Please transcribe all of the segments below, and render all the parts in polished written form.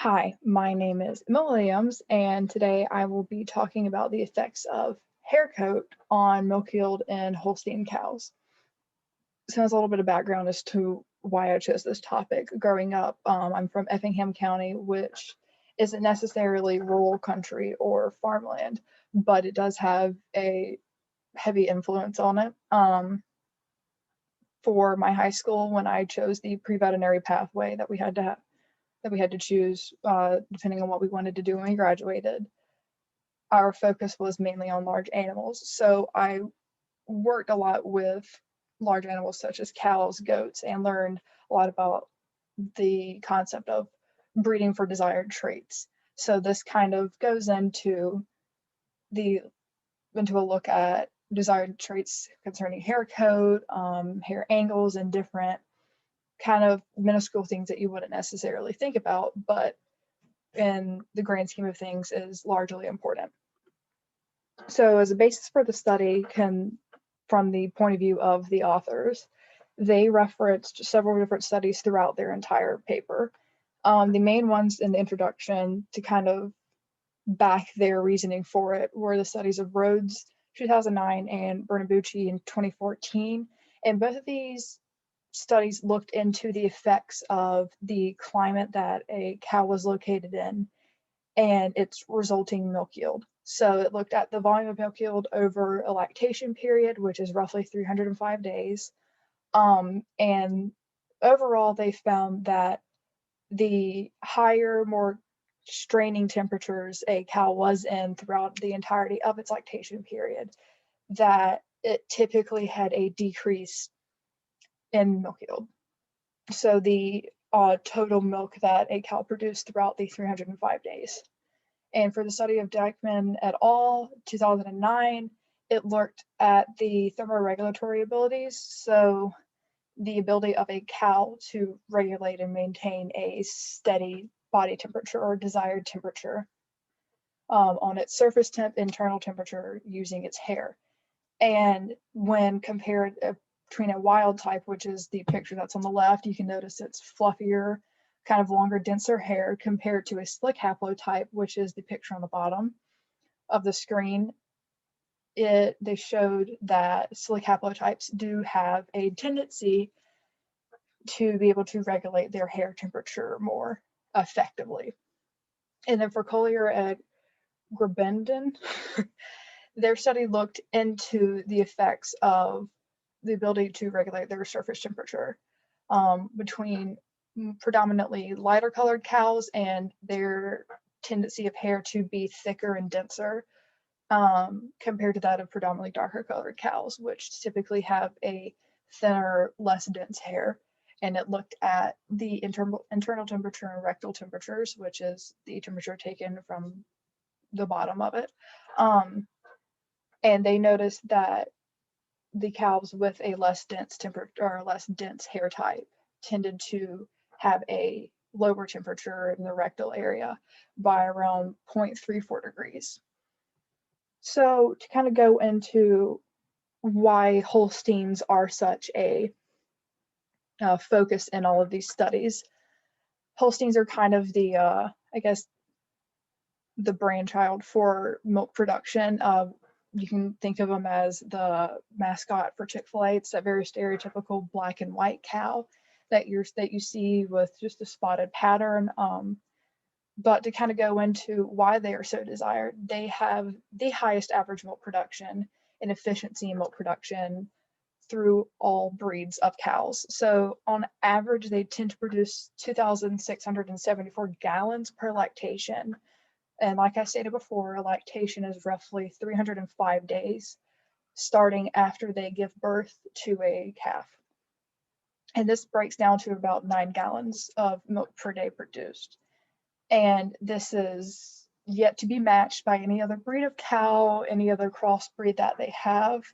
Hi, my name is Emma Williams, and today I will be talking about the effects of hair coat on milk yield in Holstein cows. So, as a little bit of background as to why I chose this topic. Growing up, I'm from Effingham County, which isn't necessarily rural country or farmland, but it does have a heavy influence on it. For my high school, when I chose the pre-veterinary pathway that we had to choose depending on what we wanted to do when we graduated, our focus was mainly on large animals. So I worked a lot with large animals such as cows, goats, and learned a lot about the concept of breeding for desired traits. So this kind of goes the into a look at desired traits concerning hair coat, hair angles, and different kind of minuscule things that you wouldn't necessarily think about, but in the grand scheme of things is largely important. So as a basis for the study from the point of view of the authors, they referenced several different studies throughout their entire paper. The main ones in the introduction to kind of back their reasoning for it were the studies of Rhodes 2009 and Bernabucci in 2014. And both of these studies looked into the effects of the climate that a cow was located in and its resulting milk yield. So it looked at the volume of milk yield over a lactation period, which is roughly 305 days. And overall, they found that the higher, more straining temperatures a cow was in throughout the entirety of its lactation period, that it typically had a decrease in milk yield. So the total milk that a cow produced throughout the 305 days. And for the study of Dyckman et al., 2009, it looked at the thermoregulatory abilities, so the ability of a cow to regulate and maintain a steady body temperature or desired temperature on its surface temp, internal temperature using its hair. And when compared between a wild type, which is the picture that's on the left, you can notice it's fluffier, kind of longer, denser hair compared to a slick haplotype, which is the picture on the bottom of the screen. They showed that slick haplotypes do have a tendency to be able to regulate their hair temperature more effectively. And then for Collier et Grabenden, their study looked into the effects of the ability to regulate their surface temperature between predominantly lighter colored cows and their tendency of hair to be thicker and denser compared to that of predominantly darker colored cows, which typically have a thinner, less dense hair. And it looked at the internal temperature and rectal temperatures, which is the temperature taken from the bottom of it. And they noticed that the cows with a less dense temperature or less dense hair type tended to have a lower temperature in the rectal area by around 0.34 degrees. So to kind of go into why Holsteins are such a focus in all of these studies, Holsteins are kind of the, I guess, the brainchild for milk production. You can think of them as the mascot for Chick-fil-A. It's that very stereotypical black and white cow that you see with just a spotted pattern. But to kind of go into why they are so desired, they have the highest average milk production and efficiency in milk production through all breeds of cows. So on average, they tend to produce 2,674 gallons per lactation. And like I stated before, lactation is roughly 305 days, starting after they give birth to a calf. And this breaks down to about 9 gallons of milk per day produced. And this is yet to be matched by any other breed of cow, any other crossbreed that they have.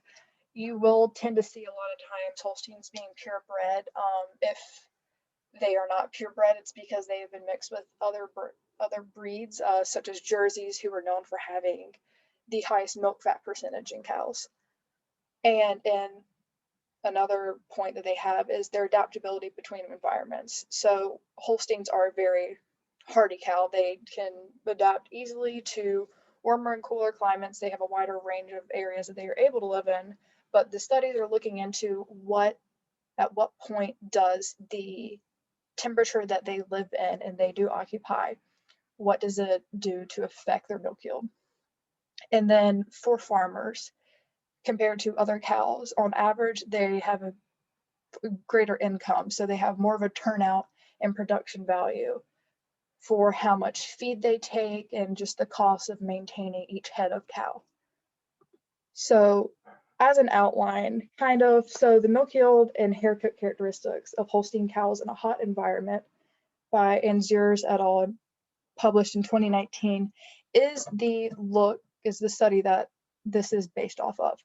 You will tend to see a lot of times Holsteins being purebred. If they are not purebred, it's because they have been mixed with other breeds, such as Jerseys, who are known for having the highest milk fat percentage in cows. And another point that they have is their adaptability between environments. So Holsteins are very hardy cow. They can adapt easily to warmer and cooler climates. They have a wider range of areas that they are able to live in. But the studies are looking into at what point does the temperature that they live in and they do occupy, what does it do to affect their milk yield? And then for farmers, compared to other cows, on average, they have a greater income. So they have more of a turnout and production value for how much feed they take and just the cost of maintaining each head of cow. So as an outline, so the milk yield and hair coat characteristics of Holstein cows in a hot environment by Anziers et al. Published in 2019 is the study that this is based off of.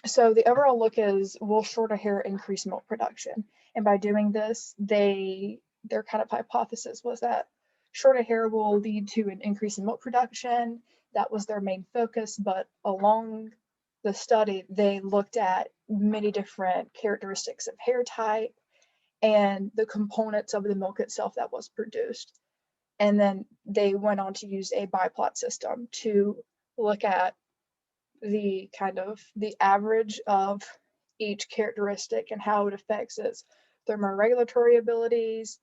So the overall look is, will shorter hair increase milk production? And by doing this, their kind of hypothesis was that shorter hair will lead to an increase in milk production. That was their main focus, but along the study, they looked at many different characteristics of hair type and the components of the milk itself that was produced. And then they went on to use a biplot system to look at the average of each characteristic and how it affects its thermoregulatory abilities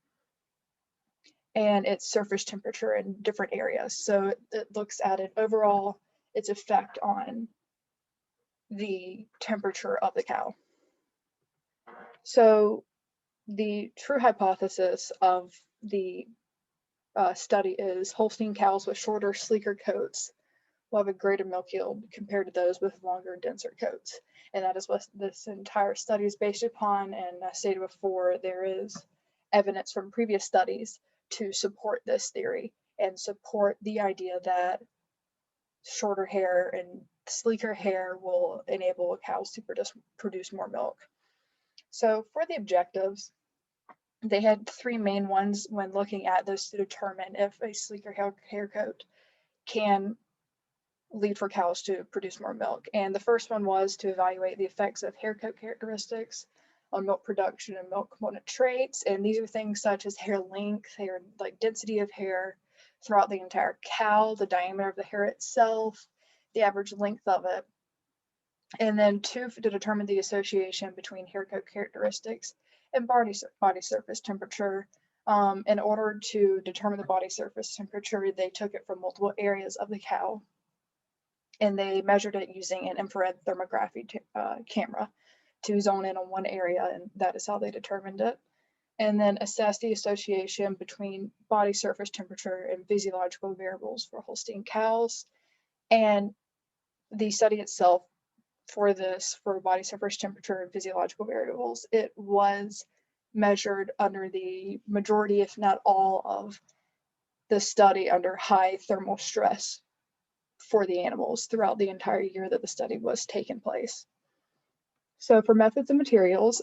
and its surface temperature in different areas. So it looks at it overall, its effect on the temperature of the cow. So the true hypothesis of the study is Holstein cows with shorter, sleeker coats will have a greater milk yield compared to those with longer, denser coats. And that is what this entire study is based upon. And I stated before, there is evidence from previous studies to support this theory and support the idea that shorter hair and sleeker hair will enable cows to produce more milk. So for the objectives, they had three main ones when looking at this to determine if a sleeker hair coat can lead for cows to produce more milk. And the first one was to evaluate the effects of hair coat characteristics on milk production and milk component traits. And these are things such as hair length, hair density of hair throughout the entire cow, the diameter of the hair itself, the average length of it. And then two, to determine the association between hair coat characteristics and body surface temperature. In order to determine the body surface temperature, they took it from multiple areas of the cow and they measured it using an infrared thermography camera to zone in on one area, and that is how they determined it. And then assess the association between body surface temperature and physiological variables for Holstein cows. And the study itself for body surface temperature and physiological variables, it was measured under the majority, if not all, of the study under high thermal stress for the animals throughout the entire year that the study was taking place. So for methods and materials,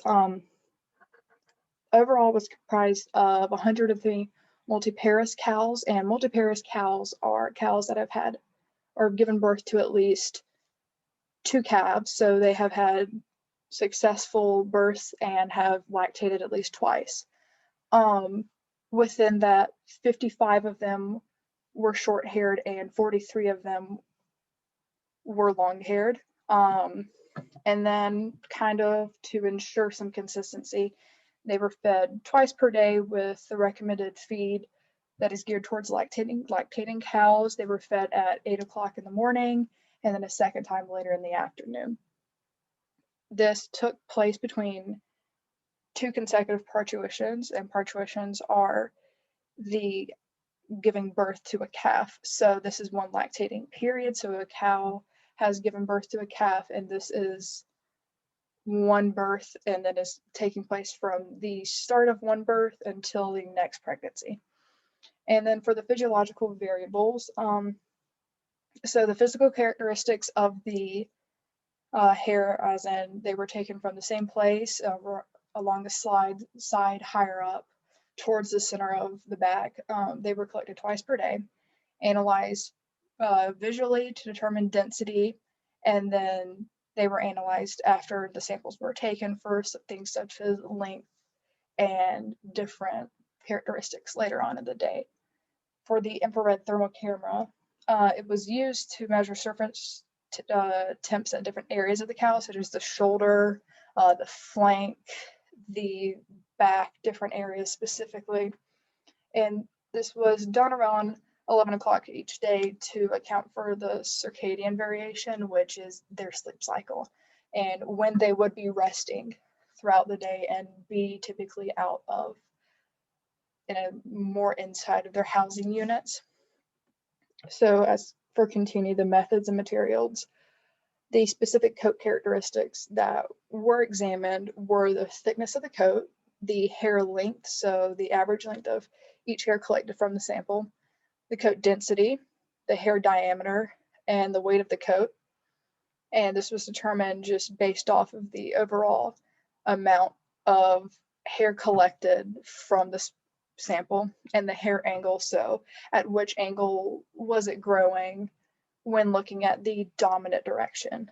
overall was comprised of 100 of the multiparous cows, and multiparous cows are cows that have had or given birth to at least 2 calves, so they have had successful births and have lactated at least twice. Within that, 55 of them were short-haired and 43 of them were long-haired. And then to ensure some consistency, they were fed twice per day with the recommended feed that is geared towards lactating cows. They were fed at 8 o'clock in the morning and then a second time later in the afternoon. This took place between 2 consecutive parturitions, and parturitions are the giving birth to a calf. So this is one lactating period. So a cow has given birth to a calf, and this is one birth, and then is taking place from the start of one birth until the next pregnancy. And then for the physiological variables, so the physical characteristics of the hair, as in they were taken from the same place along the side higher up towards the center of the back. They were collected twice per day, analyzed visually to determine density, and then they were analyzed after the samples were taken for things such as length and different characteristics later on in the day. For the infrared thermal camera, it was used to measure surface temps at different areas of the cow, such as the shoulder, the flank, the back, different areas specifically. And this was done around 11 o'clock each day to account for the circadian variation, which is their sleep cycle, and when they would be resting throughout the day and be typically out of more inside of their housing units. So as for continue the methods and materials, the specific coat characteristics that were examined were the thickness of the coat, the hair length, so the average length of each hair collected from the sample, the coat density, the hair diameter, and the weight of the coat. And this was determined just based off of the overall amount of hair collected from the sample and the hair angle. So at which angle was it growing when looking at the dominant direction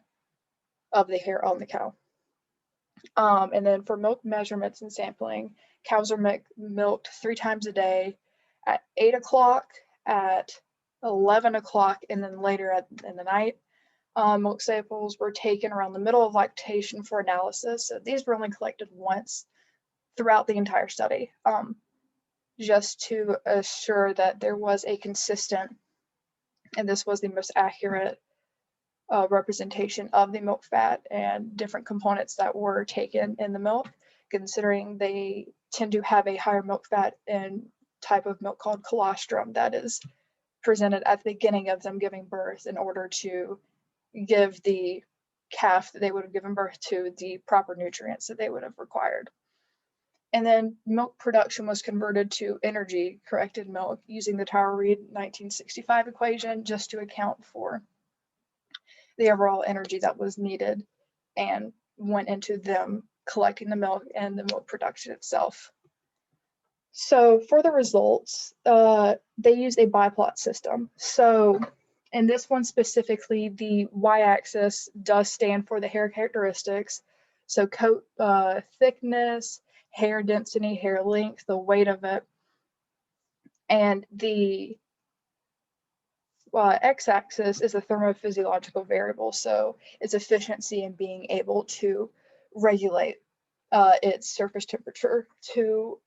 of the hair on the cow. And then for milk measurements and sampling, cows are milked 3 times a day at 8 o'clock, at 11 o'clock, and then later in the night. Milk samples were taken around the middle of lactation for analysis. So these were only collected once throughout the entire study, just to assure that there was a consistent, and this was the most accurate representation of the milk fat and different components that were taken in the milk, considering they tend to have a higher milk fat and type of milk called colostrum that is presented at the beginning of them giving birth in order to give the calf that they would have given birth to the proper nutrients that they would have required. And then milk production was converted to energy corrected milk using the Tower-Reed 1965 equation just to account for the overall energy that was needed and went into them collecting the milk and the milk production itself. So for the results, they used a biplot system. So in this one specifically, the y-axis does stand for the hair characteristics. So coat thickness, hair density, hair length, the weight of it. And the x-axis is a thermophysiological variable, so its efficiency in being able to regulate its surface temperature to,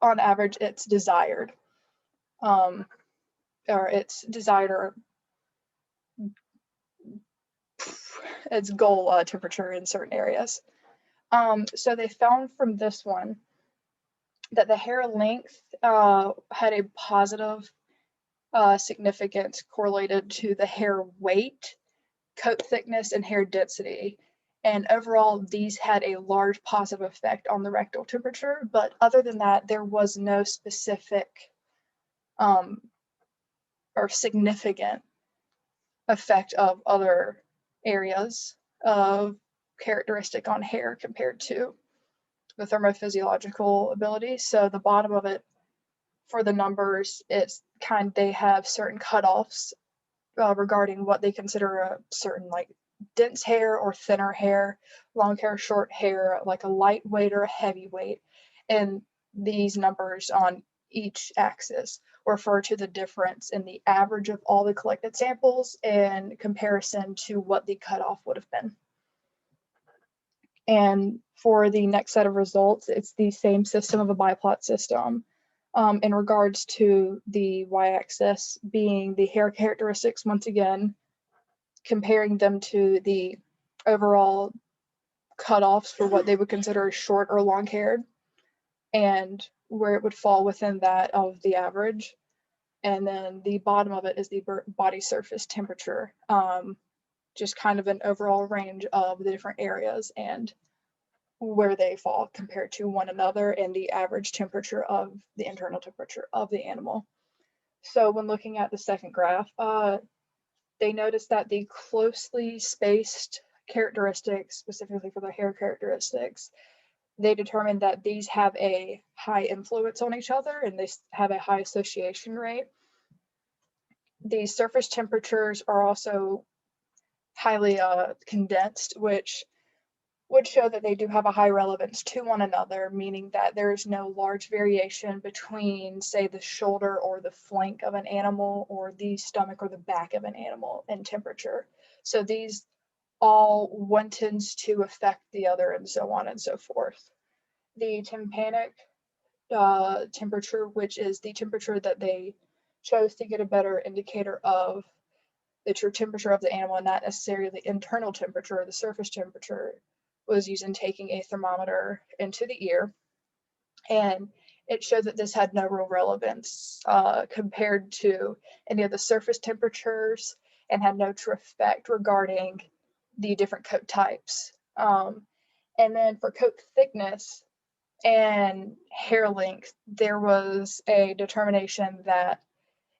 on average, its desired, or its goal temperature in certain areas. So they found from this one that the hair length had a positive significance correlated to the hair weight, coat thickness, and hair density. And overall, these had a large positive effect on the rectal temperature. But other than that, there was no specific or significant effect of other areas of characteristic on hair compared to the thermophysiological ability. So the bottom of it, for the numbers, they have certain cutoffs regarding what they consider a certain like dense hair or thinner hair, long hair, short hair, like a lightweight or a heavyweight. And these numbers on each axis refer to the difference in the average of all the collected samples in comparison to what the cutoff would have been. And for the next set of results, it's the same system of a biplot system. In regards to the y-axis being the hair characteristics, once again, comparing them to the overall cutoffs for what they would consider short or long haired, and where it would fall within that of the average. And then the bottom of it is the body surface temperature, just kind of an overall range of the different areas and where they fall compared to one another and the average temperature of the internal temperature of the animal. So when looking at the second graph, they noticed that the closely spaced characteristics, specifically for the hair characteristics, they determined that these have a high influence on each other and they have a high association rate. The surface temperatures are also highly condensed, which would show that they do have a high relevance to one another, meaning that there is no large variation between, say, the shoulder or the flank of an animal or the stomach or the back of an animal in temperature. So these all one tends to affect the other and so on and so forth. The tympanic temperature, which is the temperature that they chose to get a better indicator of the true temperature of the animal and not necessarily the internal temperature or the surface temperature, was used in taking a thermometer into the ear. And it showed that this had no real relevance compared to any of the surface temperatures and had no true effect regarding the different coat types. And then for coat thickness and hair length, there was a determination that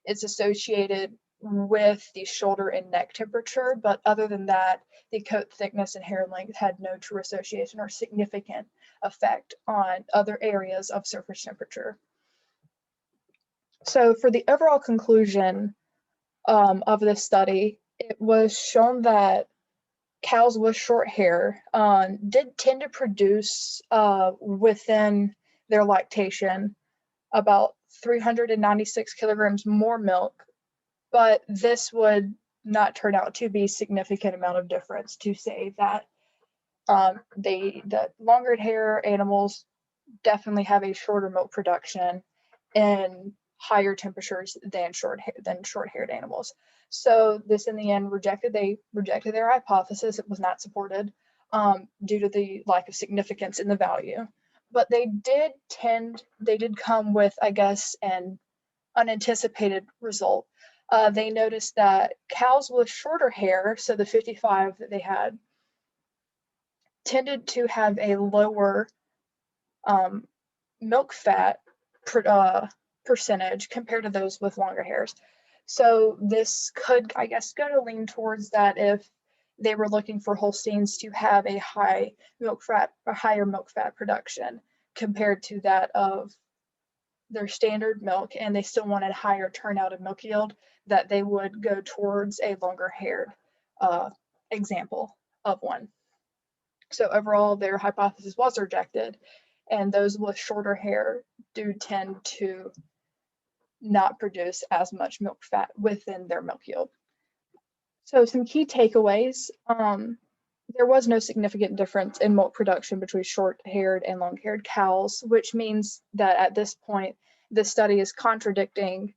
it's associated with the shoulder and neck temperature, but other than that, the coat thickness and hair length had no true association or significant effect on other areas of surface temperature. So for the overall conclusion of this study, it was shown that cows with short hair did tend to produce within their lactation about 396 kilograms more milk, but this would not turn out to be a significant amount of difference to say that the longer hair animals definitely have a shorter milk production and higher temperatures than short-haired animals. So this in the end they rejected their hypothesis. It was not supported due to the lack of significance in the value. But they did come with, I guess, an unanticipated result. They noticed that cows with shorter hair, so the 55 that they had, tended to have a lower milk fat percentage compared to those with longer hairs. So this could, I guess, go to lean towards that if they were looking for Holsteins to have a higher milk fat production compared to that of their standard milk, and they still wanted higher turnout of milk yield, that they would go towards a longer haired example of one. So overall, their hypothesis was rejected, and those with shorter hair do tend to not produce as much milk fat within their milk yield. So some key takeaways. There was no significant difference in milk production between short-haired and long-haired cows, which means that at this point, this study is contradicting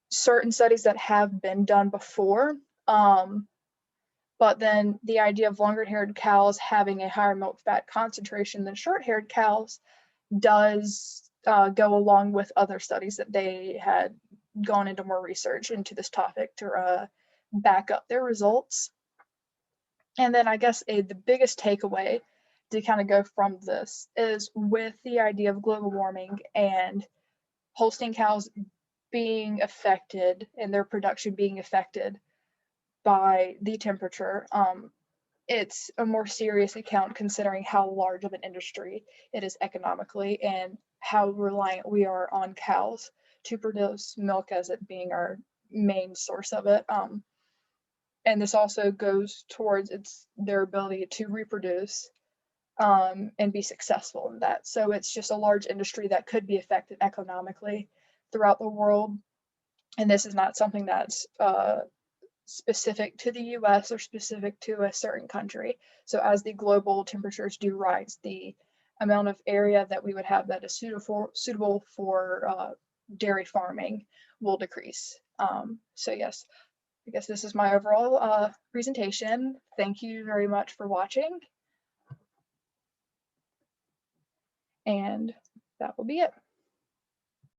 certain studies that have been done before. But then the idea of longer-haired cows having a higher milk fat concentration than short-haired cows does go along with other studies that they had gone into more research into this topic to back up their results. And then I guess the biggest takeaway to kind of go from this is with the idea of global warming and Holstein cows being affected and their production being affected by the temperature. It's a more serious account considering how large of an industry it is economically and how reliant we are on cows to produce milk as it being our main source of it. And this also goes towards their ability to reproduce and be successful in that. So it's just a large industry that could be affected economically throughout the world. And this is not something that's specific to the US or specific to a certain country. So as the global temperatures do rise, the amount of area that we would have that is suitable for dairy farming will decrease. So yes, I guess this is my overall presentation. Thank you very much for watching. And that will be it.